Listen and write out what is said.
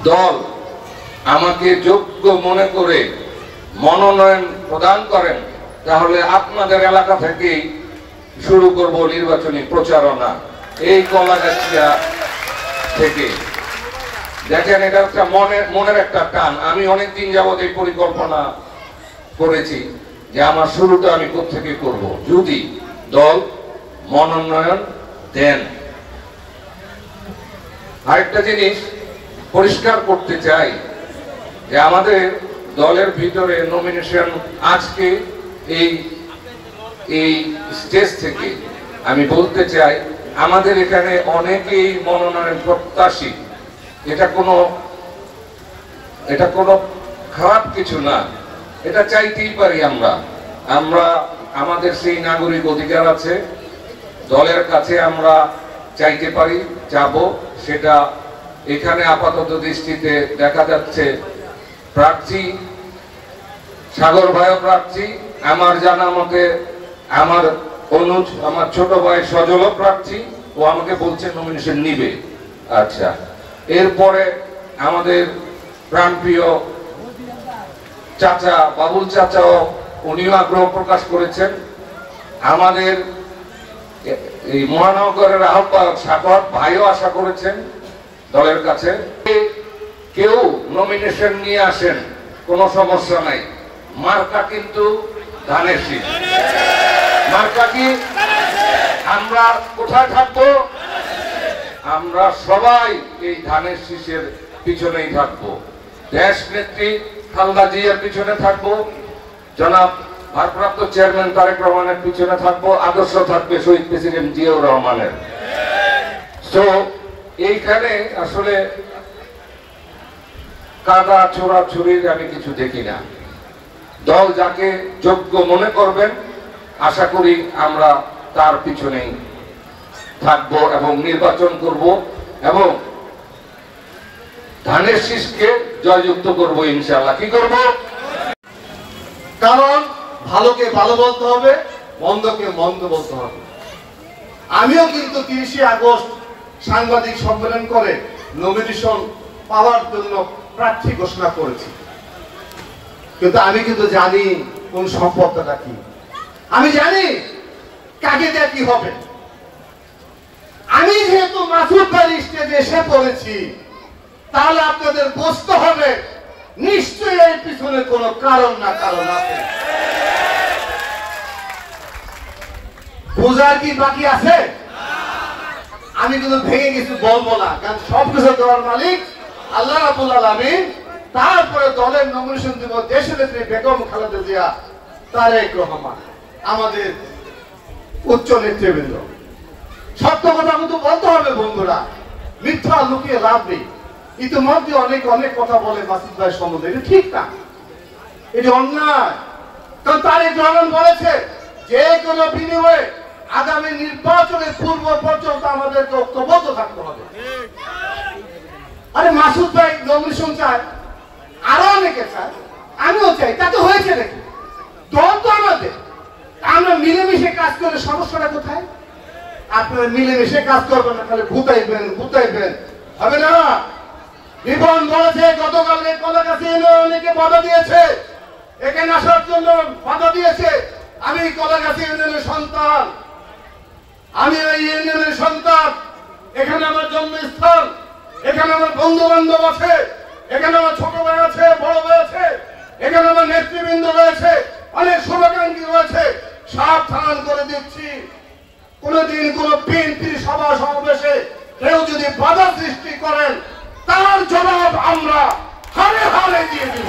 দল আমাকে যোগ্য মনে করে মনোনয়ন প্রদান করেন, তাহলে আপনাদের এলাকা থেকেই শুরু করব নির্বাচনী প্রচারণা, এই কলাগাছিয়া থেকে। দেখেন, এটা একটা মনের একটা টান। আমি অনেকদিন যাবত এই পরিকল্পনা করেছি যে আমার শুরুটা আমি কোত্থেকে করব, যদি দল মনোনয়ন দেন। আরেকটা জিনিস পরিষ্কার করতে চাই যে আমাদের দলের ভিতরে নমিনেশন আজকে এই স্টেজ থেকে আমি বলতে চাই, আমাদের এখানে অনেকেই মনোনয়ন প্রত্যাশী। এটা কোনো খারাপ কিছু না, এটা চাইতেই পারি আমরা। আমাদের সেই নাগরিক অধিকার আছে, দলের কাছে আমরা চাইতে পারি, চাবো। সেটা এখানে আপাতত দৃষ্টিতে দেখা যাচ্ছে প্রার্থী সাগর ভাইও প্রার্থী, আমার জানা মতে আমার অনুজ, আমার ছোট ভাই সজল প্রার্থী, ও আমাকে বলছে নমিনেশন নিবে। আচ্ছা, এরপরে আমাদের প্রাণপ্রিয় চাচা বাবুল চাচাও উনিও আগ্রহ প্রকাশ করেছেন। আমাদের এই মহানগরের আহ্বায়ক সাগর ভাইও আশা করেছেন দলের কাছে। কেউ নমিনেশন নিয়ে আসেন, কোনো সমস্যা নাই। মার্কা কিন্তু ধানের শীষ। মার্কা কি? আমরা কোথায় থাকবো? আমরা সবাই এই ধানের শীষের পিছনেই থাকবো। দেশ নেত্রী খালেদা জিয়ার পিছনে থাকবো, জনাব ভারপ্রাপ্ত চেয়ারম্যান তারেক রহমানের পিছনে থাকবো, আদর্শ থাকবে শহীদ প্রেসিডেন্ট জিয়াউর রহমানের। তো এইখানে আসলে কাদা ছোড়াছুড়ির আমি কিছু দেখি না। দল যাকে যোগ্য মনে করবেন, আশা করি আমরা তার পিছনেই থাকবো এবং নির্বাচন করব এবং ধানের শীষকে জয়যুক্ত করব ইনশাআল্লাহ। কি করব? কারণ ভালোকে ভালো বলতে হবে, মন্দকে মন্দ বলতে হবে। আমিও কিন্তু 30 আগস্ট সাংবাদিক সম্মেলন করে নমিনেশন পাওয়ার জন্য প্রার্থী ঘোষণা করেছি, কিন্তু আমি কিন্তু জানি কোন সম্পর্কটা কি, আমি জানি কাকে দেয়া কি হবে। আমি যেহেতু মাসুদ ভাইয়ের স্টেজে এসে পড়েছি, তাহলে আপনাদের বুঝতে হবে নিশ্চয়ই এর পিছনে কোনো কারণ না কারণ আছে। বোঝার কি বাকি আছে? আমি কিন্তু ভেঙে কিছু বলবো না, কারণ সবকিছু দেওয়ার মালিক আল্লাহ রাব্বুল আলামিন। তারপরে দলের নমিনেশন দিব দেশের নেত্রী বেগম খালেদা জিয়া, তারেক রহমান, আমাদের উচ্চ নেতৃবৃন্দ। সত্য কথা কিন্তু বলতে হবে বন্ধুরা, মিথ্যা লুকিয়ে লাভ নেই। ইতিমধ্যে অনেক কথা বলে মাসুদ ভাই সম্বন্ধে, এটা ঠিক না, এটা অন্যায়। কারণ তারেক রহমান বলেছে যে কোনো বিনিময়ে আগামী নির্বাচনের পূর্ব পর্যন্ত আমাদেরকে ঐক্যবদ্ধ থাকতে হবে। আরে মাসুদ ভাই নমিনেশন চায়, আরো অনেকে চায়, আমিও চাই, তাতে হয়েছে নাকি? দল তো আমাদের, আমরা মিলেমিশে কাজ করে সমস্যাটা কোথায়? আপনারা মিলেমিশে কাজ করবেন না, খালি ভুতাইবেন হবে না। রিপন বলেছে গতকালকে কলাগাছি অনেকে বাধা দিয়েছে, এখানে আসার জন্য বাধা দিয়েছে। আমি কলাগাছি ইউনিয়নের সন্তান, আমি এই ইউনিয়নের সন্তান, এখানে আমার জন্মস্থান, এখানে আমার বন্ধু বান্ধব আছে, এখানে আমার ছোট ভাই আছে, বড় ভাই আছে, এখানে আমার নেতৃবৃন্দ রয়েছে, অনেক শুভাকাঙ্ক্ষী রয়েছে। সাবধান করে দিচ্ছি, কোনদিন কোন বিএনপির সভা সমাবেশে কেউ যদি বাধা সৃষ্টি করেন, তার জবাব আমরা হারে হারে দিয়ে দিব।